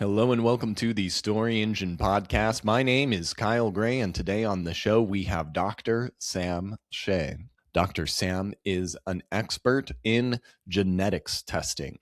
Hello and welcome to the Story Engine podcast. My name is Kyle Gray, and today on the show we have Dr. Sam Shay. Dr. Sam is an expert in genetics testing.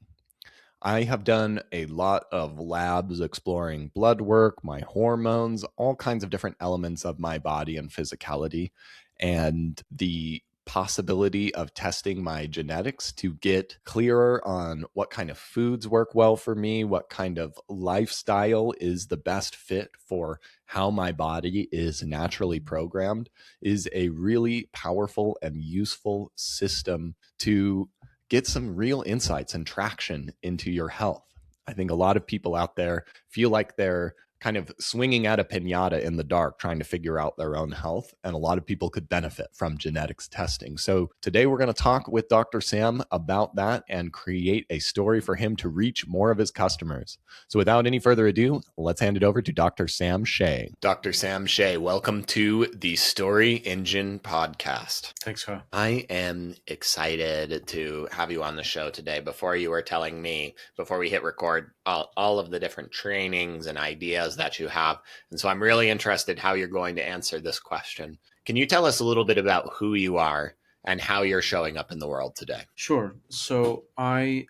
I have done a lot of labs exploring blood work, my hormones, all kinds of different elements of my body and physicality, and the possibility of testing my genetics to get clearer on what kind of foods work well for me, what kind of lifestyle is the best fit for how my body is naturally programmed, is a really powerful and useful system to get some real insights and traction into your health. I think a lot of people out there feel like they're kind of swinging at a piñata in the dark, trying to figure out their own health. And a lot of people could benefit from genetics testing. So today we're going to talk with Dr. Sam about that and create a story for him to reach more of his customers. So without any further ado, let's hand it over to Dr. Sam Shay. Dr. Sam Shay, welcome to the Story Engine podcast. Thanks, Kyle. I am excited to have you on the show today. Before you were telling me, before we hit record, all of the different trainings and ideas that you have. And so I'm really interested how you're going to answer this question. Can you tell us a little bit about who you are and how you're showing up in the world today? Sure. So I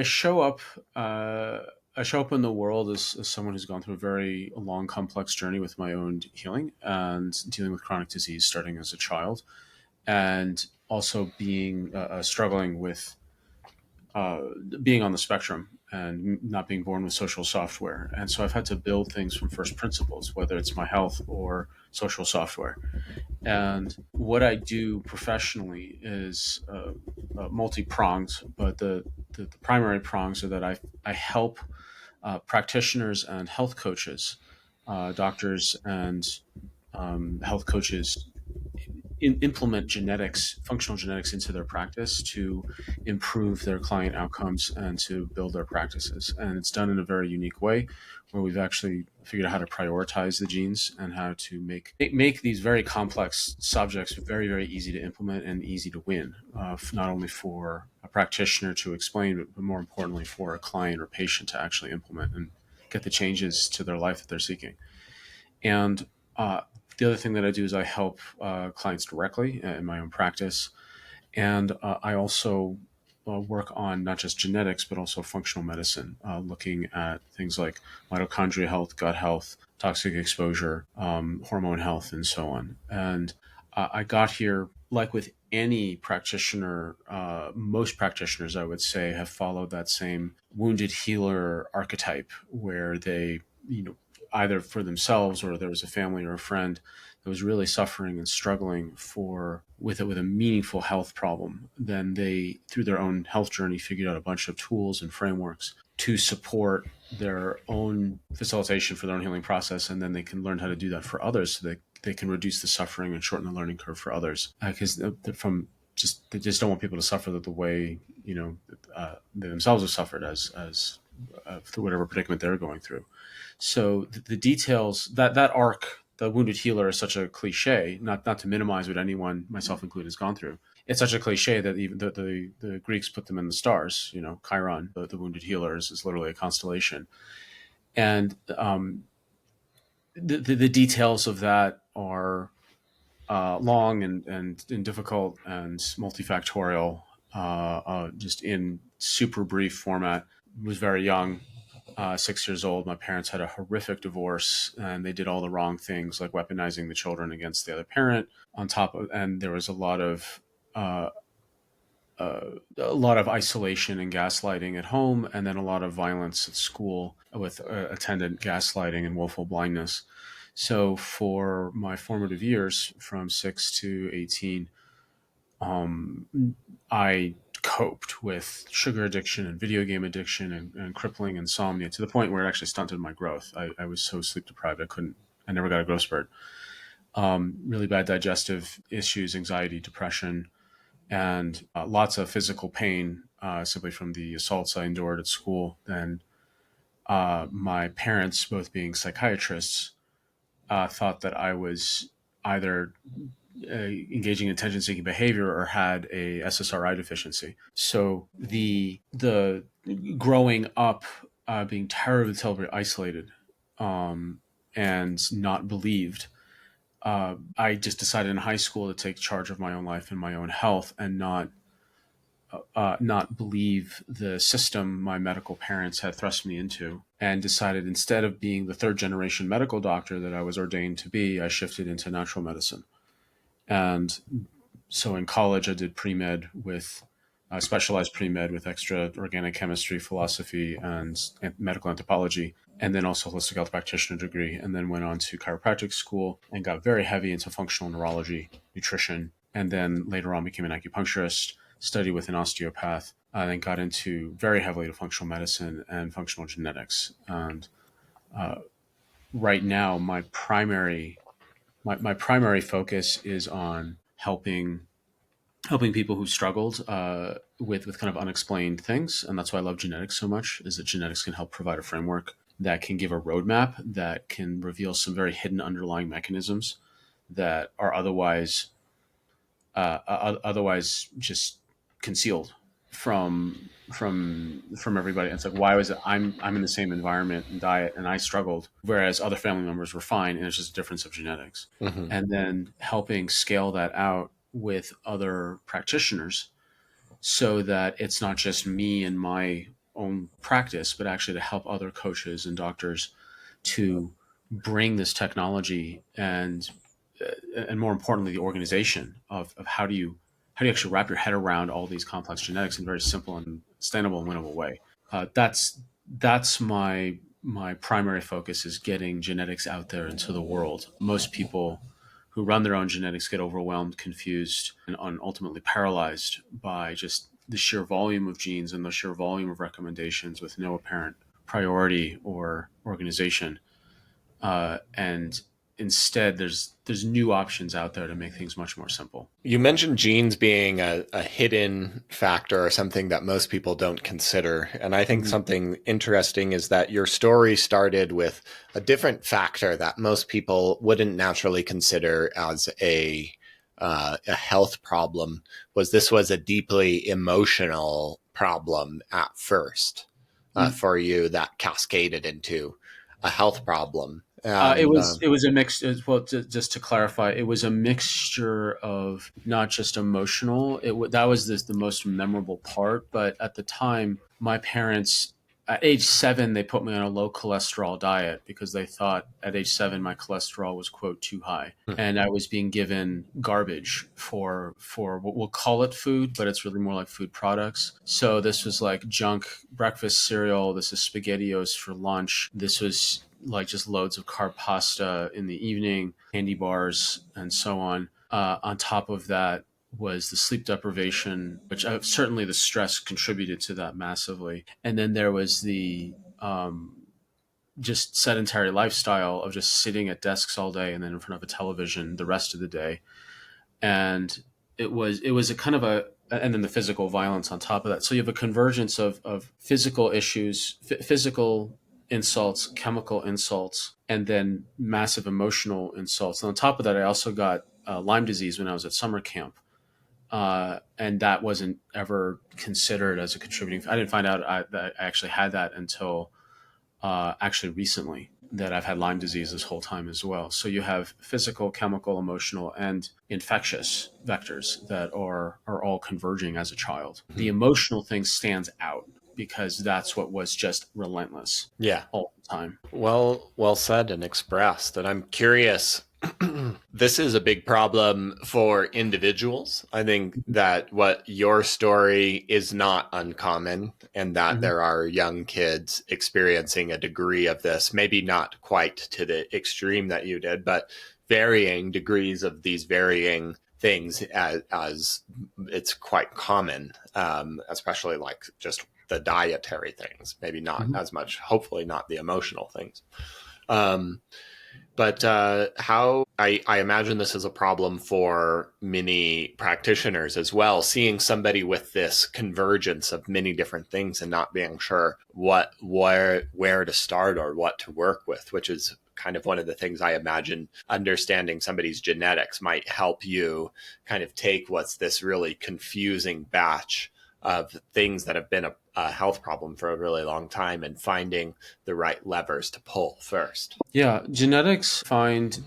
show up. I show up in the world as someone who's gone through a very long, complex journey with my own healing and dealing with chronic disease starting as a child, and also being struggling with being on the spectrum and not being born with social software. And so I've had to build things from first principles, whether it's my health or social software. And what I do professionally is multi-pronged, but the primary prongs are that I help practitioners and health coaches, doctors and health coaches implement genetics, functional genetics into their practice to improve their client outcomes and to build their practices. And it's done in a very unique way where we've actually figured out how to prioritize the genes and how to make these very complex subjects very, very easy to implement and easy to win, not only for a practitioner to explain, but more importantly for a client or patient to actually implement and get the changes to their life that they're seeking. And the other thing that I do is I help clients directly in my own practice. And I also work on not just genetics, but also functional medicine, looking at things like mitochondria health, gut health, toxic exposure, hormone health, and so on. And I got here, like with any practitioner, most practitioners, I would say, have followed that same wounded healer archetype where they, either for themselves or there was a family or a friend that was really suffering and struggling with a meaningful health problem. Then they, through their own health journey, figured out a bunch of tools and frameworks to support their own facilitation for their own healing process. And then they can learn how to do that for others so that they can reduce the suffering and shorten the learning curve for others. Because they just don't want people to suffer the way, they themselves have suffered as through whatever predicament they're going through. So the details, that arc, the wounded healer, is such a cliche, not to minimize what anyone, myself included, has gone through. It's such a cliche that even the Greeks put them in the stars. Chiron, the wounded healer, is literally a constellation. And the details of that are long and difficult and multifactorial, just in super brief format. I was very young. 6 years old. My parents had a horrific divorce and they did all the wrong things, like weaponizing the children against the other parent and there was a lot of isolation and gaslighting at home, and then a lot of violence at school with attendant gaslighting and willful blindness. So for my formative years from 6 to 18, I coped with sugar addiction and video game addiction and crippling insomnia to the point where it actually stunted my growth. I was so sleep deprived I never got a growth spurt. Really bad digestive issues, anxiety, depression, and lots of physical pain simply from the assaults I endured at school. And my parents, both being psychiatrists, thought that I was either engaging in attention-seeking behavior or had a SSRI deficiency. So the growing up, being terribly isolated, um, and not believed, I just decided in high school to take charge of my own life and my own health, and not believe the system my medical parents had thrust me into, and decided, instead of being the third generation medical doctor that I was ordained to be, I shifted into natural medicine. And so in college, I did pre-med with specialized pre-med with extra organic chemistry, philosophy, and medical anthropology, and then also holistic health practitioner degree, and then went on to chiropractic school and got very heavy into functional neurology, nutrition, and then later on became an acupuncturist, studied with an osteopath, then got into very heavily to functional medicine and functional genetics. And right now, my primary focus is on helping people who struggled with kind of unexplained things, and that's why I love genetics so much. Is that genetics can help provide a framework that can give a roadmap that can reveal some very hidden underlying mechanisms that are otherwise just concealed from everybody. And it's like, why was it I'm in the same environment and diet and I struggled, whereas other family members were fine, and it's just a difference of genetics. Mm-hmm. And then helping scale that out with other practitioners, so that it's not just me and my own practice, but actually to help other coaches and doctors to bring this technology and more importantly, the organization of how do you actually wrap your head around all these complex genetics in a very simple and sustainable and winnable way. That's my primary focus, is getting genetics out there into the world. Most people who run their own genetics get overwhelmed, confused, and ultimately paralyzed by just the sheer volume of genes and the sheer volume of recommendations with no apparent priority or organization. And instead, there's new options out there to make things much more simple. You mentioned genes being a hidden factor or something that most people don't consider. And I think something interesting is that your story started with a different factor that most people wouldn't naturally consider as a health problem. This was a deeply emotional problem at first for you that cascaded into a health problem. It was a mix. Well, just to clarify, it was a mixture of not just emotional. That was the most memorable part. But at the time, my parents, at age 7, they put me on a low cholesterol diet because they thought at age 7 my cholesterol was, quote, too high, and I was being given garbage for what we'll call it food, but it's really more like food products. So this was like junk breakfast cereal. This is SpaghettiOs for lunch. This was like just loads of carb pasta in the evening, candy bars, and so on. On top of that was the sleep deprivation, which certainly the stress contributed to that massively. And then there was the just sedentary lifestyle of just sitting at desks all day and then in front of a television the rest of the day. And it was a kind of and then the physical violence on top of that. So you have a convergence of physical issues, physical insults, chemical insults, and then massive emotional insults. And on top of that, I also got Lyme disease when I was at summer camp. And that wasn't ever considered as a contributing. I didn't find out that I actually had that until actually recently, that I've had Lyme disease this whole time as well. So you have physical, chemical, emotional, and infectious vectors that are all converging as a child. The emotional thing stands out because that's what was just relentless. Yeah. All the time. Well said and expressed. And I'm curious, this is a big problem for individuals. I think that what your story is not uncommon, and that there are young kids experiencing a degree of this, maybe not quite to the extreme that you did, but varying degrees of these varying things as it's quite common, especially like just the dietary things, maybe not as much, hopefully not the emotional things. But how I imagine this is a problem for many practitioners as well, seeing somebody with this convergence of many different things and not being sure where to start or what to work with, which is kind of one of the things I imagine understanding somebody's genetics might help you kind of take what's this really confusing batch of things that have been a health problem for a really long time and finding the right levers to pull first. Yeah, genetics find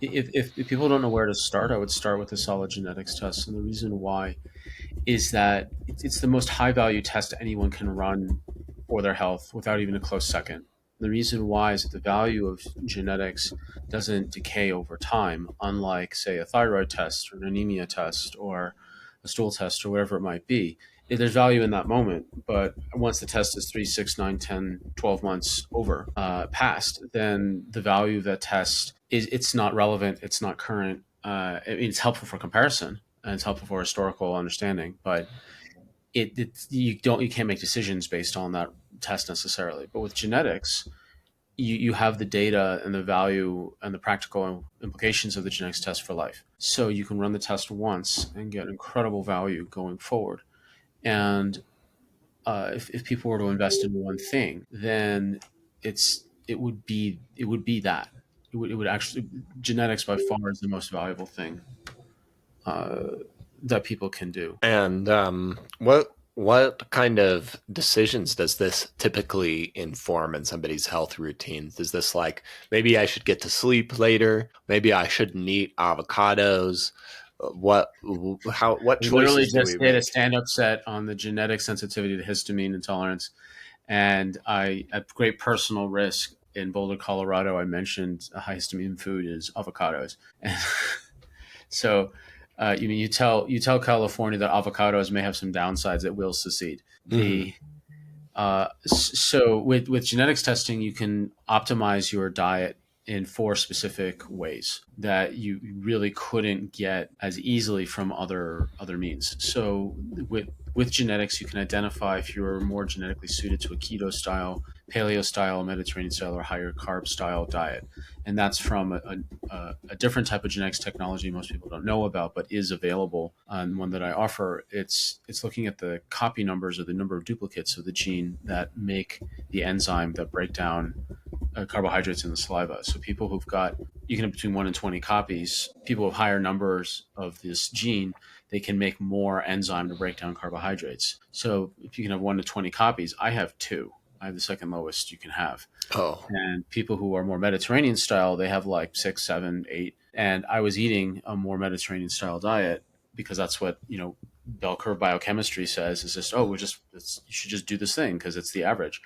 if people don't know where to start, I would start with a solid genetics test. And the reason why is that it's the most high value test anyone can run for their health without even a close second. The reason why is that the value of genetics doesn't decay over time, unlike, say, a thyroid test or an anemia test or a stool test or whatever it might be. There's value in that moment, but once the test is 3, 6, 9, 10, 12 months over past, then the value of that test it's not relevant, it's not current. It's helpful for comparison and it's helpful for historical understanding, but you can't make decisions based on that test necessarily. But with genetics, you have the data and the value and the practical implications of the genetics test for life. So you can run the test once and get incredible value going forward. And if people were to invest in one thing, then it would be that it would actually genetics by far is the most valuable thing that people can do. And what kind of decisions does this typically inform in somebody's health routines? Is this like, maybe I should get to sleep later? Maybe I shouldn't eat avocados? What choices Literally do just we did a make? stand-up set on the genetic sensitivity to histamine intolerance, and I, at great personal risk, in Boulder, Colorado, I mentioned a high histamine food is avocados. And so you tell California that avocados may have some downsides that will secede. The so with genetics testing, you can optimize your diet in 4 specific ways that you really couldn't get as easily from other means. So with genetics, you can identify if you're more genetically suited to a keto style, paleo style, Mediterranean style, or higher carb style diet. And that's from a different type of genetics technology most people don't know about, but is available. And one that I offer, it's looking at the copy numbers or the number of duplicates of the gene that make the enzyme that break down carbohydrates in the saliva. So people who've got, you can have between 1 and 20 copies. People with higher numbers of this gene, they can make more enzyme to break down carbohydrates. So if you can have 1 to 20 copies, I have 2. I have the second lowest you can have. Oh, And people who are more Mediterranean style, they have like 6, 7, 8. And I was eating a more Mediterranean style diet because that's what, bell curve biochemistry says is just, you should just do this thing because it's the average.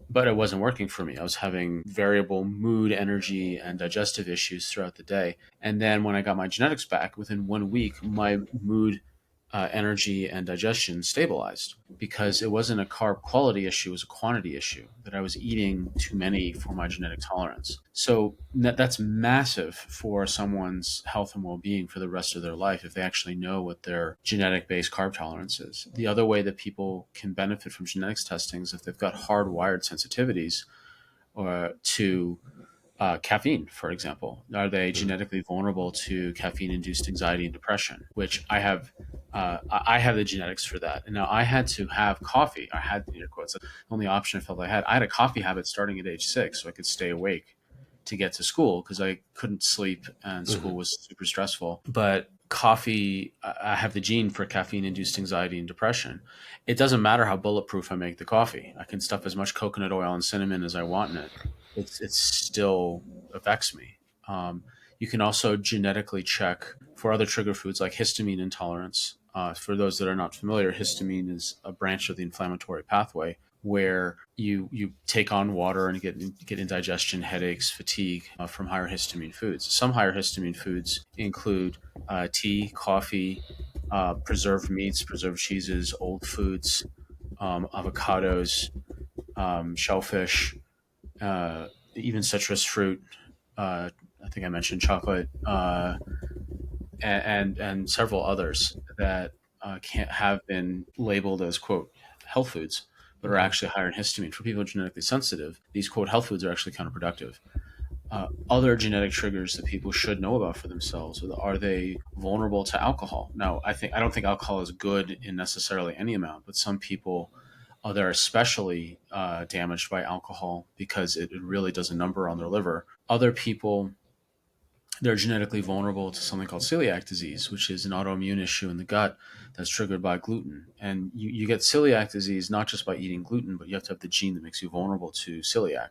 But it wasn't working for me. I was having variable mood, energy, and digestive issues throughout the day. And then when I got my genetics back, within 1 week, my mood, energy, and digestion stabilized because it wasn't a carb quality issue, it was a quantity issue that I was eating too many for my genetic tolerance. So that's massive for someone's health and well-being for the rest of their life if they actually know what their genetic-based carb tolerance is. The other way that people can benefit from genetics testing is if they've got hardwired sensitivities or to caffeine, for example. Are they genetically vulnerable to caffeine-induced anxiety and depression? Which I have. I have the genetics for that. And now I had to have coffee. I had, air quotes, the only option I felt I had. I had a coffee habit starting at age 6, so I could stay awake to get to school because I couldn't sleep and school was super stressful. But coffee, I have the gene for caffeine-induced anxiety and depression. It doesn't matter how bulletproof I make the coffee. I can stuff as much coconut oil and cinnamon as I want in it. It still affects me. You can also genetically check for other trigger foods like histamine intolerance. For those that are not familiar, histamine is a branch of the inflammatory pathway where you take on water and get indigestion, headaches, fatigue from higher histamine foods. Some higher histamine foods include tea, coffee, preserved meats, preserved cheeses, old foods, avocados, shellfish, even citrus fruit. I think I mentioned chocolate, and several others that can't have been labeled as quote health foods, but are actually higher in histamine. For people genetically sensitive, these quote health foods are actually counterproductive. Other genetic triggers that people should know about for themselves: are they vulnerable to alcohol? Now, I don't think alcohol is good in necessarily any amount, but some people They're especially damaged by alcohol because it really does a number on their liver. Other people, they're genetically vulnerable to something called celiac disease, which is an autoimmune issue in the gut that's triggered by gluten. And you get celiac disease not just by eating gluten, but you have to have the gene that makes you vulnerable to celiac.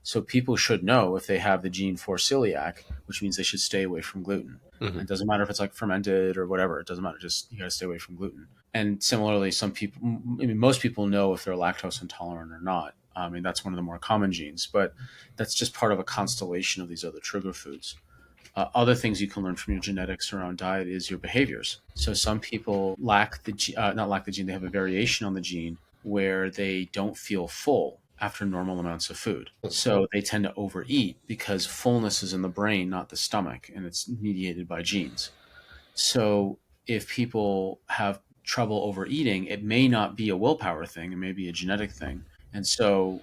So people should know if they have the gene for celiac, which means they should stay away from gluten. Mm-hmm. And it doesn't matter if it's like fermented or whatever. It doesn't matter. Just you got to stay away from gluten. And similarly, some people, I mean, most people know if they're lactose intolerant or not. I mean, that's one of the more common genes, but that's just part of a constellation of these other trigger foods. Other things you can learn from your genetics around diet is your behaviors. So some people not lack the gene, they have a variation on the gene where they don't feel full after normal amounts of food. So they tend to overeat because fullness is in the brain, not the stomach, and it's mediated by genes. So if people have trouble overeating, it may not be a willpower thing, it may be a genetic thing. And so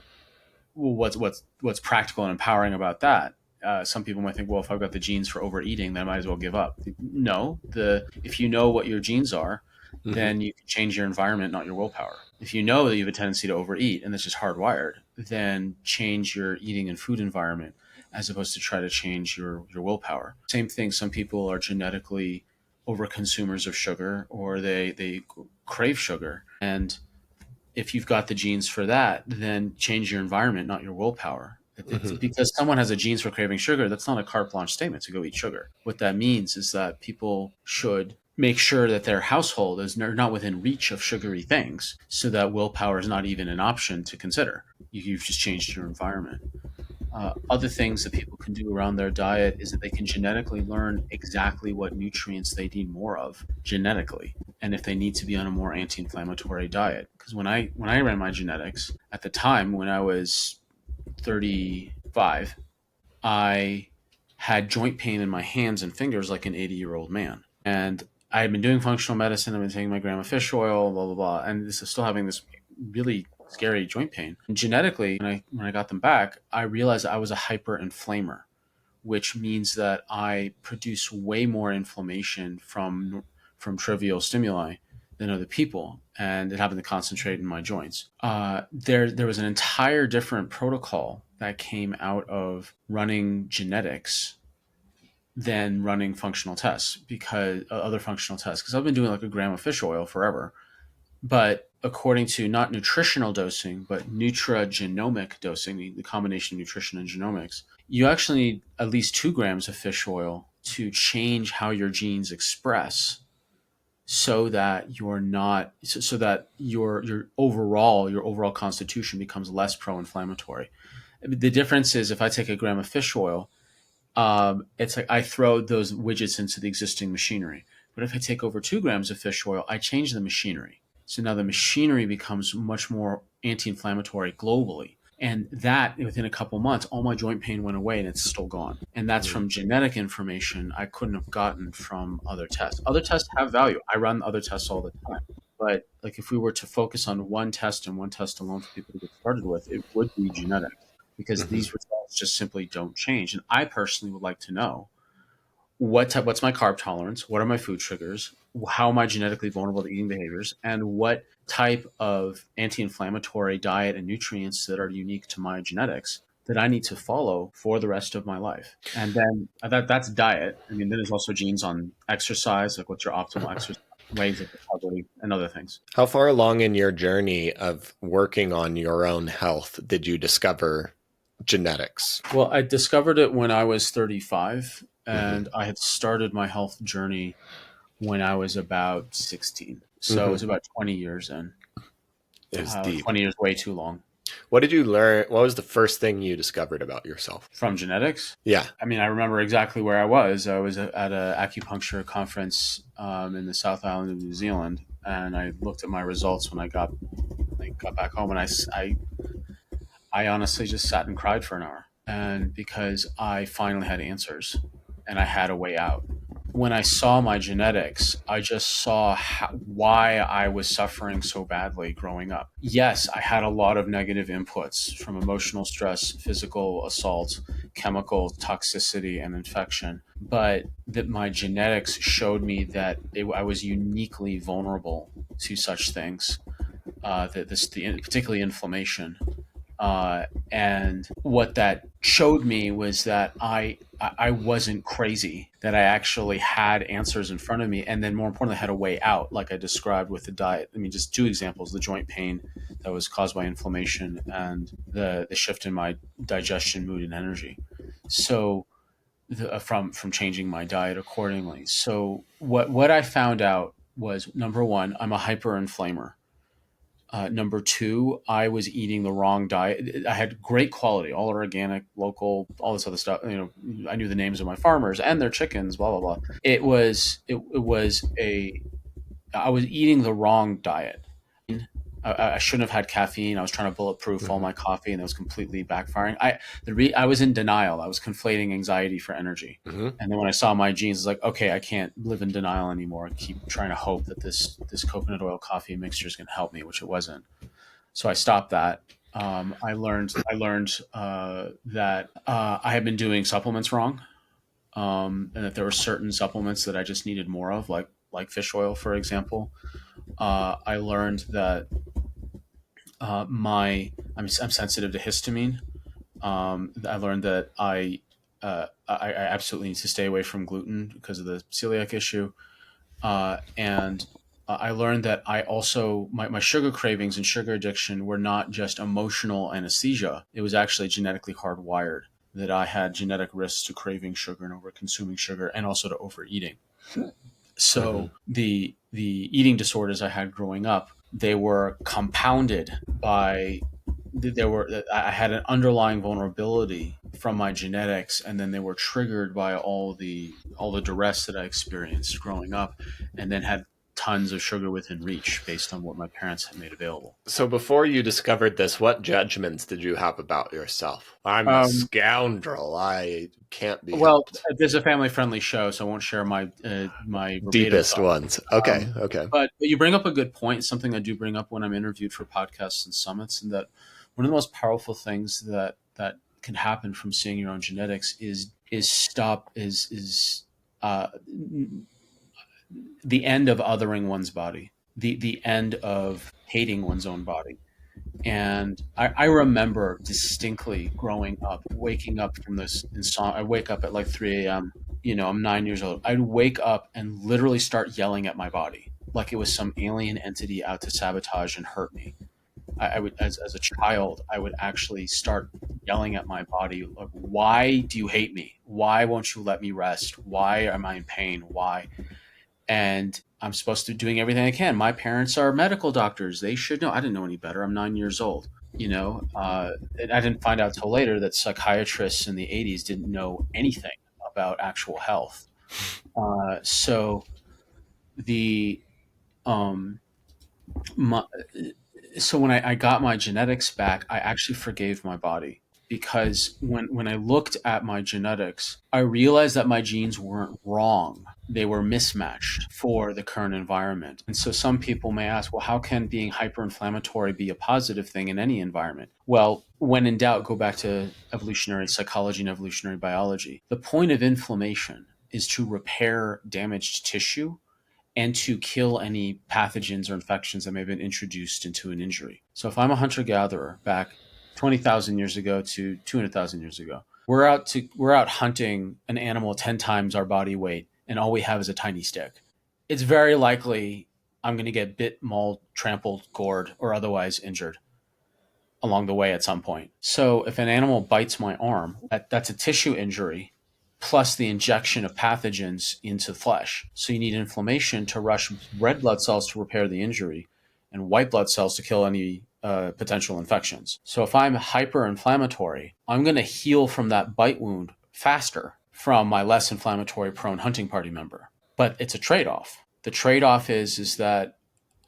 what's practical and empowering about that? Some people might think, well, if I've got the genes for overeating, then I might as well give up. No, if you know what your genes are, Mm-hmm. then you can change your environment, not your willpower. If you know that you have a tendency to overeat and that's just hardwired, then change your eating and food environment as opposed to try to change your willpower. Same thing, some people are genetically overconsumers of sugar or they crave sugar. And if you've got the genes for that, then change your environment, not your willpower. It's because someone has a genes for craving sugar, that's not a carte blanche statement to go eat sugar. What that means is that people should make sure that their household is not within reach of sugary things so that willpower is not even an option to consider. You've just changed your environment. Other things that people can do around their diet is that they can genetically learn exactly what nutrients they need more of genetically, and if they need to be on a more anti-inflammatory diet. Because when I ran my genetics at the time when I was 35, I had joint pain in my hands and fingers like an 80-year-old man, and I had been doing functional medicine. I've been taking my gram of fish oil, blah blah blah, and this is still having this really scary joint pain. And genetically, when I got them back, I realized I was a hyperinflamer, which means that I produce way more inflammation from trivial stimuli than other people, and it happened to concentrate in my joints. There was an entire different protocol that came out of running genetics than running functional tests, because other functional tests, because I've been doing like a gram of fish oil forever. But according to not nutritional dosing, but nutrigenomic dosing, the combination of nutrition and genomics, you actually need at least 2 grams of fish oil to change how your genes express so that your overall constitution becomes less pro-inflammatory. The difference is if I take a gram of fish oil, it's like I throw those widgets into the existing machinery. But if I take over 2 grams of fish oil, I change the machinery. So now the machinery becomes much more anti-inflammatory globally. And that, within a couple months, all my joint pain went away and it's still gone. And that's from genetic information I couldn't have gotten from other tests. Other tests have value. I run other tests all the time. But like if we were to focus on one test and one test alone for people to get started with, it would be genetics, because these results just simply don't change. And I personally would like to know what's my carb tolerance, what are my food triggers, how am I genetically vulnerable to eating behaviors, and what type of anti-inflammatory diet and nutrients that are unique to my genetics that I need to follow for the rest of my life. And then that's diet. I mean, then there's also genes on exercise, like what's your optimal exercise, ways of recovery, and other things. How far along in your journey of working on your own health did you discover genetics? Well, I discovered it when I was 35, and I had started my health journey when I was about 16. So it was about 20 years in. It was deep. 20 years, way too long. What did you learn? What was the first thing you discovered about yourself? From genetics? Yeah. I mean, I remember exactly where I was. I was at an acupuncture conference in the South Island of New Zealand, and I looked at my results when I got back home, and I honestly just sat and cried for an hour, and because I finally had answers and I had a way out. When I saw my genetics, I just saw why I was suffering so badly growing up. Yes, I had a lot of negative inputs from emotional stress, physical assault, chemical toxicity, and infection, but that my genetics showed me that I was uniquely vulnerable to such things. particularly inflammation. And what that showed me was that I wasn't crazy, that I actually had answers in front of me, and then more importantly, had a way out, like I described with the diet. I mean, just two examples: the joint pain that was caused by inflammation, and the shift in my digestion, mood, and energy. So from changing my diet accordingly. So what I found out was, number one, I'm a hyperinflamer. Number two, I was eating the wrong diet. I had great quality, all organic, local, all this other stuff. I knew the names of my farmers and their chickens, blah blah blah. I was eating the wrong diet. I shouldn't have had caffeine. I was trying to bulletproof all my coffee, and it was completely backfiring. I was in denial. I was conflating anxiety for energy. And then when I saw my genes, it's like, okay, I can't live in denial anymore. I keep trying to hope that this coconut oil coffee mixture is going to help me, which it wasn't. So I stopped that. I learned that I had been doing supplements wrong, and that there were certain supplements that I just needed more of, like fish oil, for example. I learned that I'm sensitive to histamine. I learned that I absolutely need to stay away from gluten because of the celiac issue. And I learned that I also, my sugar cravings and sugar addiction were not just emotional anesthesia. It was actually genetically hardwired, that I had genetic risks to craving sugar and over consuming sugar, and also to overeating. So the eating disorders I had growing up, they were compounded by I had an underlying vulnerability from my genetics, and then they were triggered by all the duress that I experienced growing up, and then had tons of sugar within reach based on what my parents had made available. So before you discovered this, what judgments did you have about yourself? I'm a scoundrel. I can't be helped. There's a family-friendly show, so I won't share my deepest ones. Okay. But you bring up a good point, something I do bring up when I'm interviewed for podcasts and summits, and that one of the most powerful things that can happen from seeing your own genetics is the end of othering one's body, the end of hating one's own body. And I remember distinctly growing up, waking up from this insomnia. I wake up at like 3 a.m. I'm 9 years old. I'd wake up and literally start yelling at my body like it was some alien entity out to sabotage and hurt me. I would, as a child, I would actually start yelling at my body, like, why do you hate me? Why won't you let me rest? Why am I in pain? Why? And I'm supposed to be doing everything I can. My parents are medical doctors. They should know. I didn't know any better. I'm 9 years old. I didn't find out till later that psychiatrists in the 80s didn't know anything about actual health. So when I got my genetics back, I actually forgave my body, because when I looked at my genetics, I realized that my genes weren't wrong. They were mismatched for the current environment. And so some people may ask, well, how can being hyperinflammatory be a positive thing in any environment? Well, when in doubt, go back to evolutionary psychology and evolutionary biology. The point of inflammation is to repair damaged tissue and to kill any pathogens or infections that may have been introduced into an injury. So if I'm a hunter-gatherer back 20,000 years ago to 200,000 years ago, we're out hunting an animal 10 times our body weight, and all we have is a tiny stick. It's very likely I'm going to get bit, mauled, trampled, gored, or otherwise injured along the way at some point. So if an animal bites my arm, that's a tissue injury plus the injection of pathogens into the flesh. So you need inflammation to rush red blood cells to repair the injury and white blood cells to kill any potential infections. So if I'm hyperinflammatory, I'm going to heal from that bite wound faster from my less inflammatory prone hunting party member. But it's a trade-off. The trade-off is that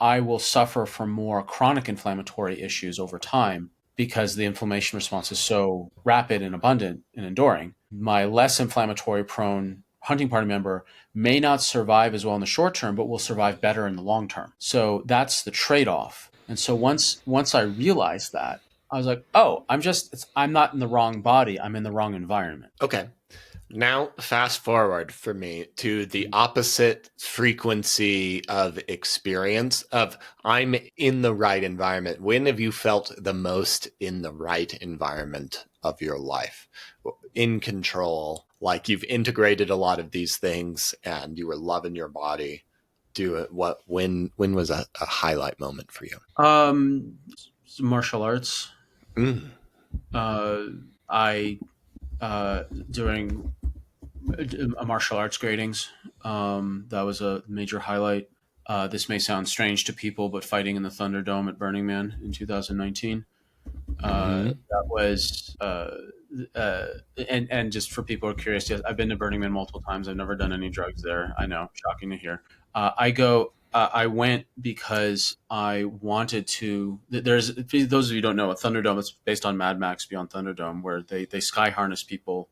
I will suffer from more chronic inflammatory issues over time because the inflammation response is so rapid and abundant and enduring. My less inflammatory prone hunting party member may not survive as well in the short term, but will survive better in the long term. So that's the trade-off. And so once I realized that, I was like, oh, I'm not in the wrong body. I'm in the wrong environment. Okay. Now, fast forward for me to the opposite frequency of experience of I'm in the right environment. When have you felt the most in the right environment of your life? In control, like you've integrated a lot of these things and you were loving your body. When was a highlight moment for you? Martial arts. Mm. I During martial arts gradings, that was a major highlight. This may sound strange to people, but fighting in the Thunderdome at Burning Man in 2019. Mm-hmm. That was uh, and just for people who are curious, yes, I've been to Burning Man multiple times. I've never done any drugs there. I know, shocking to hear. I went because I wanted to. There's those of you who don't know, a Thunderdome is based on Mad Max Beyond Thunderdome, where they sky harness people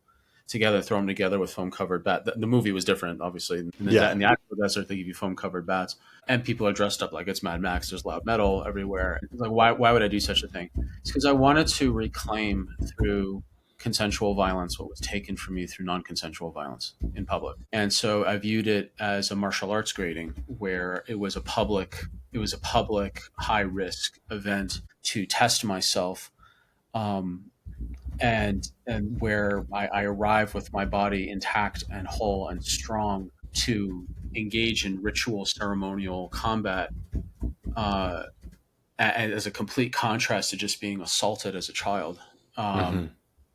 together, throw them together with foam covered bat. The movie was different, obviously. In the actual desert, they give you foam covered bats, and people are dressed up like it's Mad Max. There's loud metal everywhere. Like, why would I do such a thing? It's because I wanted to reclaim through consensual violence what was taken from you through non-consensual violence in public. And so I viewed it as a martial arts grading where it was a public high risk event to test myself, and where I arrive with my body intact and whole and strong to engage in ritual ceremonial combat, uh, as a complete contrast to just being assaulted as a child,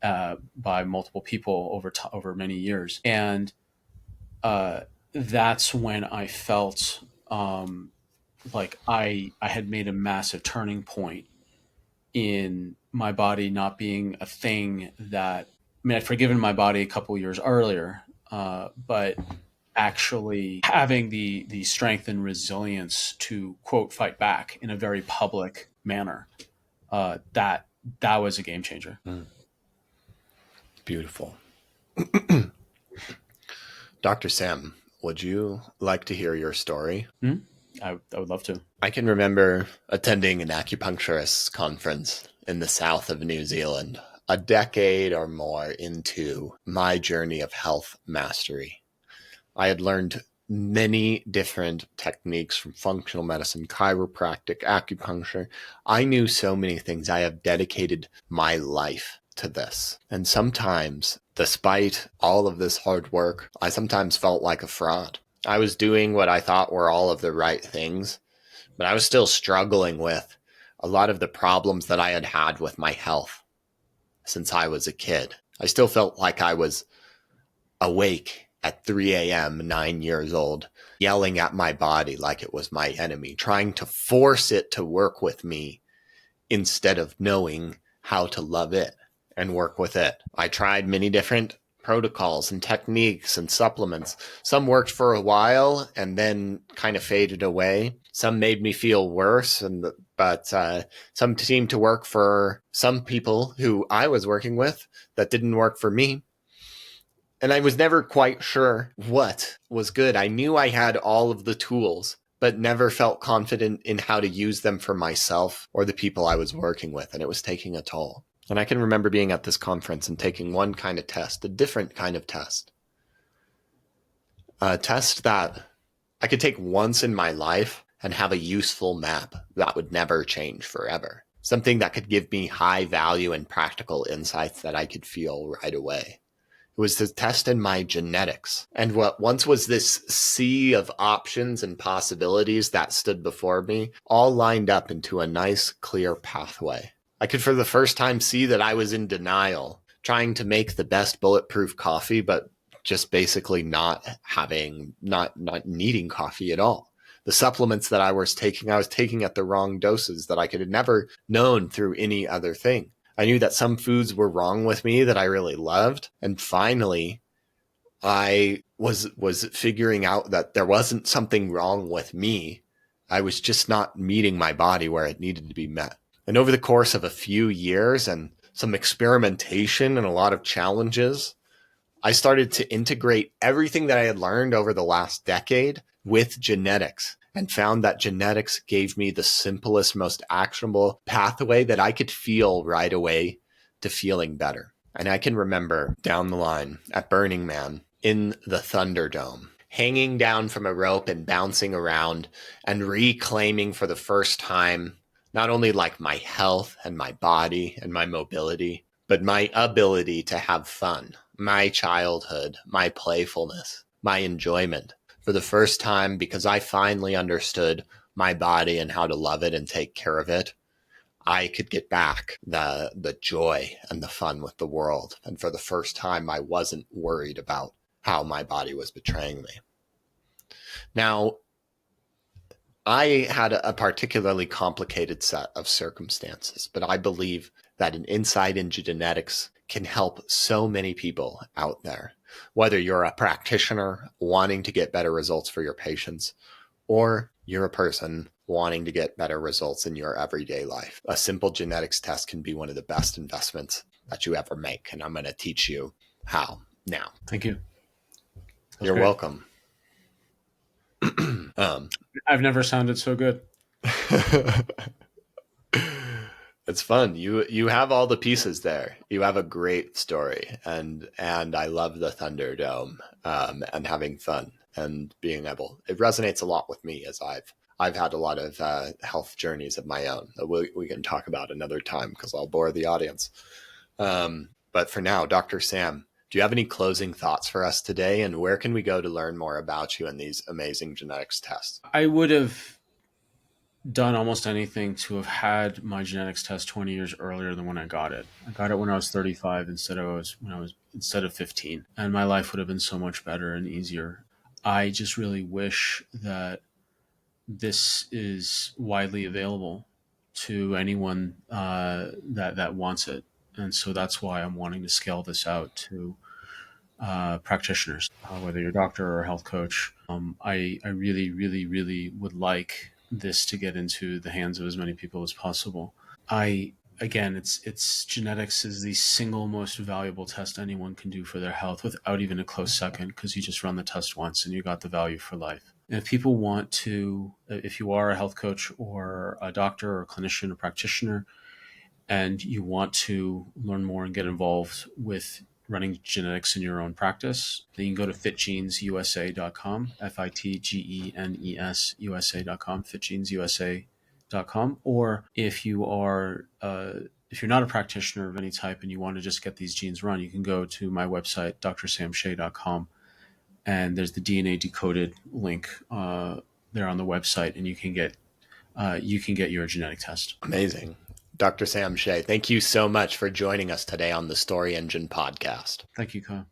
Mm-hmm. by multiple people over many years. And that's when I felt, like I had made a massive turning point in my body not being a thing that, I mean, I'd forgiven my body a couple years earlier, but actually having the strength and resilience to quote fight back in a very public manner, that was a game changer. Mm. Beautiful. Dr. Sam, would you like to hear your story? I would love to. I can remember attending an acupuncturist conference in the south of New Zealand a decade or more into my journey of health mastery. I had learned many different techniques from functional medicine, chiropractic, acupuncture. I knew so many things. I have dedicated my life to this. And sometimes, despite all of this hard work, I sometimes felt like a fraud. I was doing what I thought were all of the right things, but I was still struggling with a lot of the problems that I had had with my health since I was a kid. I still felt like I was awake at 3 a.m., 9 years old, yelling at my body like it was my enemy, trying to force it to work with me instead of knowing how to love it and work with it. I tried many different protocols and techniques and supplements. Some worked for a while and then kind of faded away. Some made me feel worse, but some seemed to work for some people who I was working with that didn't work for me. And I was never quite sure what was good. I knew I had all of the tools, but never felt confident in how to use them for myself or the people I was working with. And it was taking a toll. And I can remember being at this conference and taking one kind of test, a different kind of test. A test that I could take once in my life and have a useful map that would never change forever. Something that could give me high value and practical insights that I could feel right away. It was to test in my genetics. And what once was this sea of options and possibilities that stood before me all lined up into a nice, clear pathway. I could for the first time see that I was in denial, trying to make the best bulletproof coffee, but just basically not needing coffee at all. The supplements that I was taking at the wrong doses that I could have never known through any other thing. I knew that some foods were wrong with me that I really loved. And finally, I was figuring out that there wasn't something wrong with me. I was just not meeting my body where it needed to be met. And over the course of a few years and some experimentation and a lot of challenges, I started to integrate everything that I had learned over the last decade with genetics and found that genetics gave me the simplest, most actionable pathway that I could feel right away to feeling better. And I can remember down the line at Burning Man in the Thunderdome, hanging down from a rope and bouncing around and reclaiming for the first time, not only like my health and my body and my mobility, but my ability to have fun, my childhood, my playfulness, my enjoyment. For the first time, because I finally understood my body and how to love it and take care of it, I could get back the joy and the fun with the world. And for the first time, I wasn't worried about how my body was betraying me. Now, I had a particularly complicated set of circumstances, but I believe that an insight into genetics can help so many people out there, whether you're a practitioner wanting to get better results for your patients, or you're a person wanting to get better results in your everyday life. A simple genetics test can be one of the best investments that you ever make. And I'm going to teach you how now. Thank you. You're great. Welcome. I've never sounded so good. It's fun. You have all the pieces there. You have a great story, and I love the Thunderdome, and having fun and being able. It resonates a lot with me as I've had a lot of health journeys of my own that we can talk about another time because I'll bore the audience. But for now, Dr. Sam, do you have any closing thoughts for us today? And where can we go to learn more about you and these amazing genetics tests? I would have done almost anything to have had my genetics test 20 years earlier than when I got it. I got it when I was 35 instead of 15, and my life would have been so much better and easier. I just really wish that this is widely available to anyone that wants it, and so that's why I'm wanting to scale this out to practitioners, whether you're a doctor or a health coach. I really, really, really would like this to get into the hands of as many people as possible. It's genetics is the single most valuable test anyone can do for their health without even a close second, because you just run the test once and you got the value for life. And if people want to, if you are a health coach or a doctor or a clinician or practitioner, and you want to learn more and get involved with running genetics in your own practice, then you can go to fitgenesusa.com, FITGENES USA.com, fitgenesusa.com. Or if you're not a practitioner of any type and you want to just get these genes run, you can go to my website, drsamshay.com, and there's the DNA decoded link there on the website, and you can get your genetic test. Amazing. Dr. Sam Shay, thank you so much for joining us today on the Story Engine podcast. Thank you, Kyle.